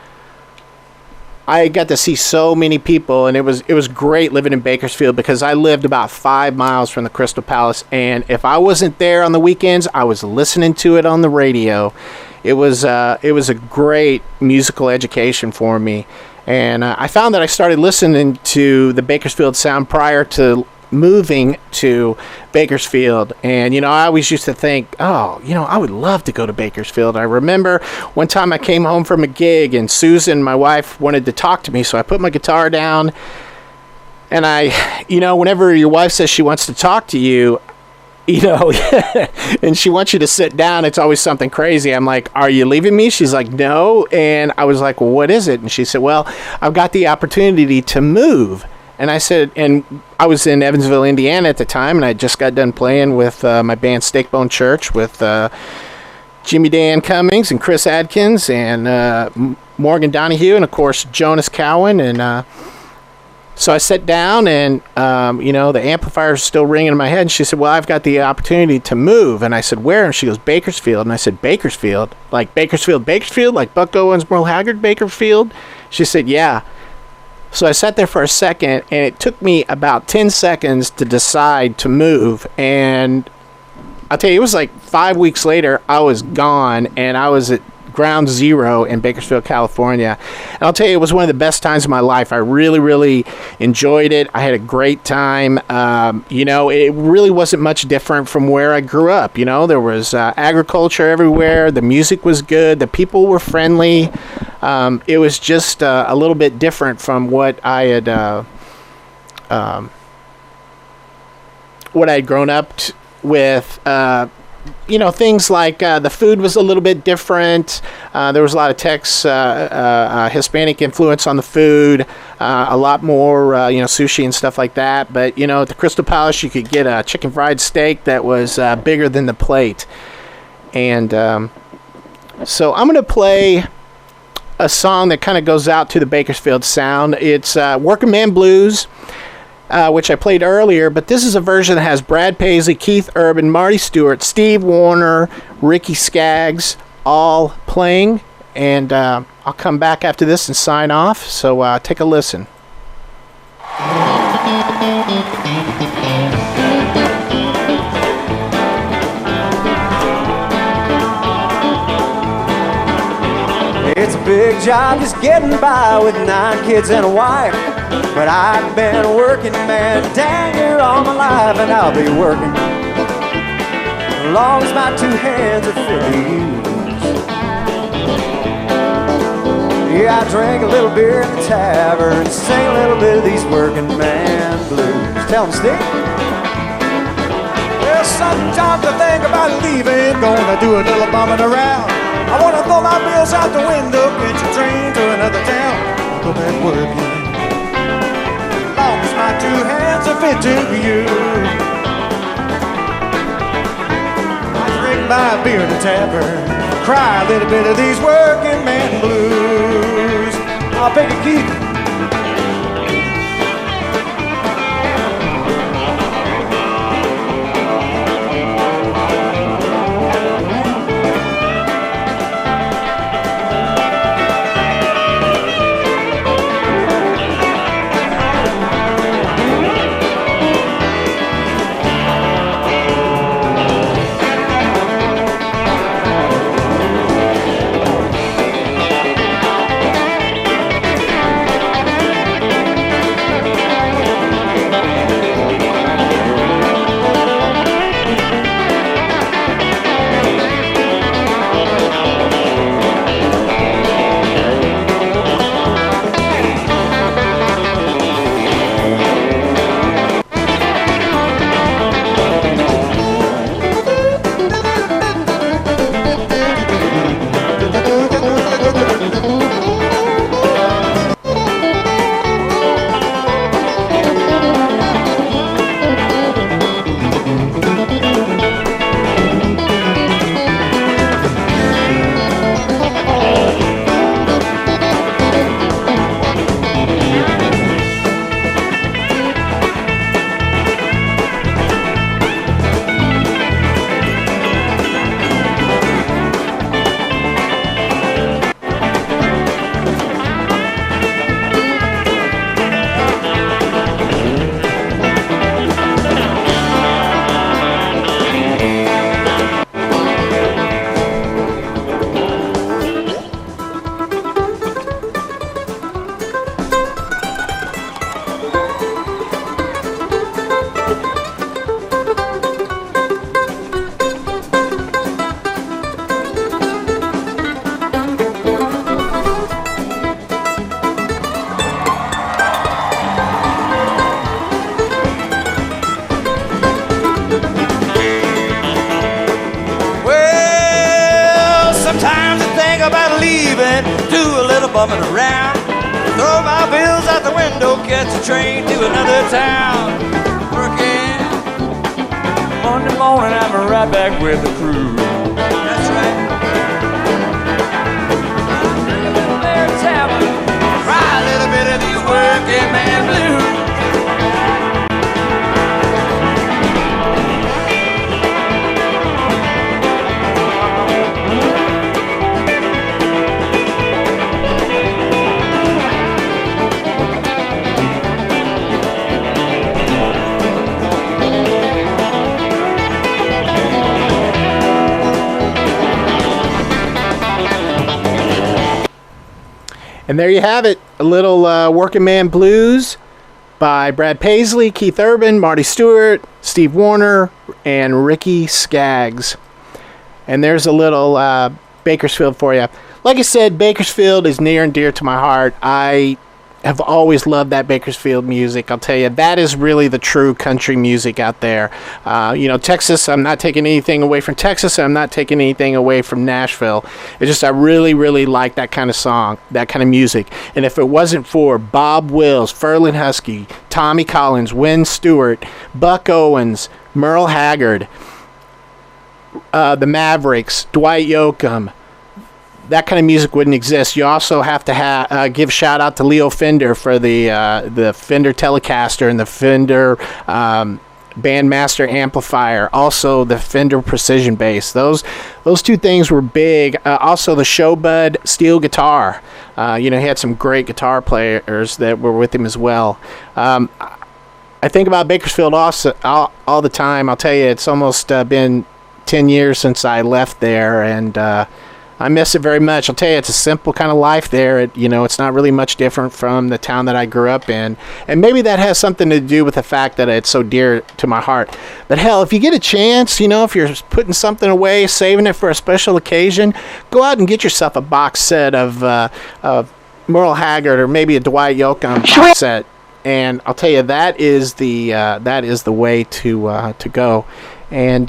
I got to see so many people, and it was great living in Bakersfield because I lived about 5 miles from the Crystal Palace, and if I wasn't there on the weekends, I was listening to it on the radio. It was a great musical education for me, and I found that I started listening to the Bakersfield Sound prior to moving to Bakersfield. And I always used to think, I would love to go to Bakersfield. I remember one time I came home from a gig, and Susan, my wife, wanted to talk to me, so I put my guitar down, and whenever your wife says she wants to talk to you, and she wants you to sit down, it's always something crazy. I'm like, are you leaving me? She's like, no. And I was like, well, what is it? And she said, well, I've got the opportunity to move. And I said, and I was in Evansville, Indiana at the time, and I just got done playing with my band Stakebone Church with Jimmy Dan Cummings and Chris Adkins and Morgan Donahue and, of course, Jonas Cowan. And so I sat down, and, the amplifier's still ringing in my head. And she said, well, I've got the opportunity to move. And I said, where? And she goes, Bakersfield. And I said, Bakersfield? Like Bakersfield, like Buck Owens, Merle Haggard, Bakersfield? She said, yeah. So I sat there for a second, and it took me about 10 seconds to decide to move. And I'll tell you, it was like 5 weeks later, I was gone, and I was at ground zero in Bakersfield, California. And I'll tell you, it was one of the best times of my life. I really, really enjoyed it. I had a great time. It really wasn't much different from where I grew up. There was agriculture everywhere. The music was good. The people were friendly. It was just a little bit different from what I had grown up with. Things like the food was a little bit different. There was a lot of Hispanic influence on the food, a lot more, sushi and stuff like that. But, at the Crystal Palace, you could get a chicken fried steak that was bigger than the plate. And so I'm going to play a song that kind of goes out to the Bakersfield Sound. It's Working Man Blues, which I played earlier, but this is a version that has Brad Paisley, Keith Urban, Marty Stewart, Steve Warner, Ricky Skaggs all playing, and I'll come back after this and sign off, so take a listen. It's a big job just getting by with 9 kids and a wife. But I've been working, man, dang near all my life, and I'll be working as long as my 2 hands are fit to use. Yeah, I drink a little beer in the tavern, sing a little bit of these working man blues. Tell them, Steve. Well, sometimes I think about leaving, gonna do a little bumming around. I wanna throw my bills out the window, catch a train to another town, go back working. Long as my 2 hands are fit to use. I drink my beer in the tavern, cry a little bit of these working man blues. I'll pick a Keith. bumming around. Throw my bills out the window, catch a train to another town. Working. Monday morning, I'm right back with the crew. That's right. Drink a little beer tavern, cry a little bit of these working man blues. And there you have it, a little Working Man Blues by Brad Paisley, Keith Urban, Marty Stewart, Steve Warner, and Ricky Skaggs. And there's a little Bakersfield for you. Like I said, Bakersfield is near and dear to my heart. I have always loved that Bakersfield music. I'll tell you, that is really the true country music out there. Texas, I'm not taking anything away from Texas, and I'm not taking anything away from Nashville. It's just I really, really like that kind of song, that kind of music. And if it wasn't for Bob Wills, Ferlin Husky, Tommy Collins, Wynn Stewart, Buck Owens, Merle Haggard, the Mavericks, Dwight Yoakam, that kind of music wouldn't exist. You also have to give shout out to Leo Fender for the Fender Telecaster and the Fender Bandmaster amplifier. Also the Fender Precision Bass. Those two things were big. Also the Showbud steel guitar. He had some great guitar players that were with him as well. I think about Bakersfield also all the time. I'll tell you, it's almost been 10 years since I left there, and I miss it very much. I'll tell you, it's a simple kind of life there. It's not really much different from the town that I grew up in. And maybe that has something to do with the fact that it's so dear to my heart. But hell, if you get a chance, if you're putting something away, saving it for a special occasion, go out and get yourself a box set of Merle Haggard or maybe a Dwight Yoakam box set. And I'll tell you, that is the way to go. And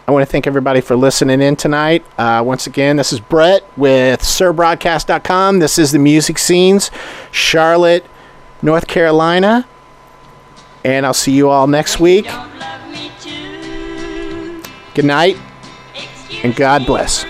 I want to thank everybody for listening in tonight. Once again, this is Brett with SURBROADCAST.com. This is the Music Scenes, Charlotte, North Carolina. And I'll see you all next week. Good night, and God bless.